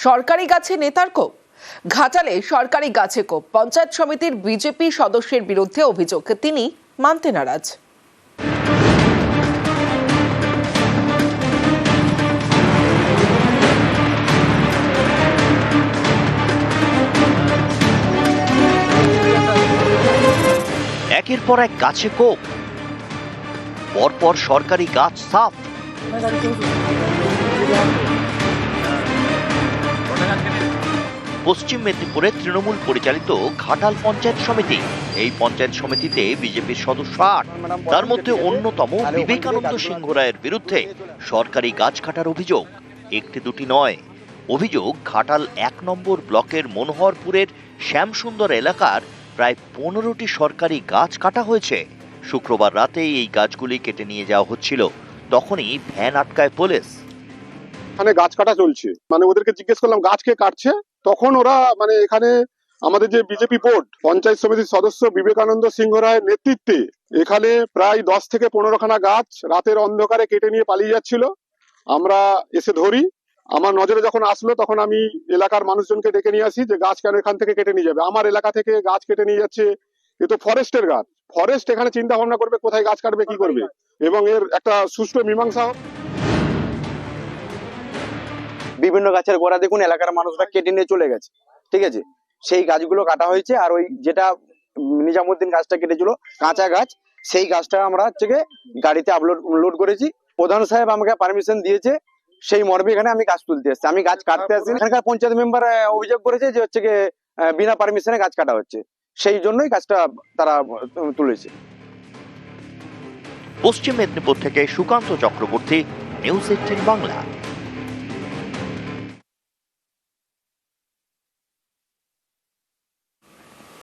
সরকারি গাছে নেতার কোপ। ঘাটালে সরকারি গাছে কোপ, পঞ্চায়েত সমিতির বিজেপি সদস্যের বিরুদ্ধে অভিযোগ, তিনি মানতে নারাজ। একের পর এক গাছে কোপ, পরপর সরকারি গাছ সাফ। পশ্চিম মেদিনীপুরে তৃণমূল পরিচালিত ঘাটাল পঞ্চায়েত সমিতি। এই পঞ্চায়েত সমিতিতে বিজেপির সদস্য ৮, তার মধ্যে অন্যতম বিবেকানন্দ সিংহ রায়ের বিরুদ্ধে সরকারি গাছ কাটার অভিযোগ। একটি দুটি নয়, অভিযোগ ঘাটাল ১ নম্বর ব্লকের মনোহরপুরের শ্যামসুন্দর এলাকার প্রায় ১৫টি সরকারি গাছ কাটা হয়েছে। শুক্রবার রাতে এই গাছগুলি কেটে নিয়ে যাওয়া হচ্ছিল, তখনই ভ্যান আটকায় পুলিশ। এখানে গাছ কাটা চলছে, ওদেরকে জিজ্ঞেস করলাম গাছ কে কাটছে, তখন ওরা এখানে আমাদের যে বিজেপি বোর্ড পঞ্চায়েত সমিতির সদস্য বিবেকানন্দ সিংহ রায়ের নেতৃত্বে এখানে প্রায় ১০ থেকে ১৫ খানা গাছ রাতের অন্ধকারে কেটে নিয়ে পালিয়ে যাচ্ছিল। আমরা এসে ধরি, আমার নজরে যখন আসলো তখন আমি এলাকার মানুষজনকে ডেকে নিয়ে আসি যে গাছ কেন এখান থেকে কেটে নিয়ে যাবে, আমার এলাকা থেকে গাছ কেটে নিয়ে যাচ্ছে, এ তো ফরেস্টের গাছ, ফরেস্ট এখানে চিন্তা ভাবনা করবে কোথায় গাছ কাটবে, কি করবে, এবং এর একটা সুষ্ঠু মীমাংসা হোক। বিভিন্ন গাছের গোড়া দেখুন এলাকার মানুষরা কেটে নিয়ে চলে গেছে, ঠিক আছে, সেই গাছগুলো কাটা হয়েছে। আর ওই যেটা নিজামুদ্দিন গাছটা কেটেছিল কাঁচা গাছ, সেই গাছটা আমরা গাড়িতে লোড করেছি। প্রধান সাহেব আমাকে পারমিশন দিয়েছে, সেই মর্মে এখানে আমি গাছ তুলতে এসেছি, আমি গাছ কাটতে আসিনি। এখানকার পঞ্চায়েত মেম্বার অভিযোগ করেছে যে বিনা পারমিশনে গাছ কাটা হচ্ছে, সেই জন্যই গাছটা তারা তুলেছে। পশ্চিম মেদিনীপুর থেকে সুকান্ত চক্রবর্তী, নিউজ 18 বাংলা।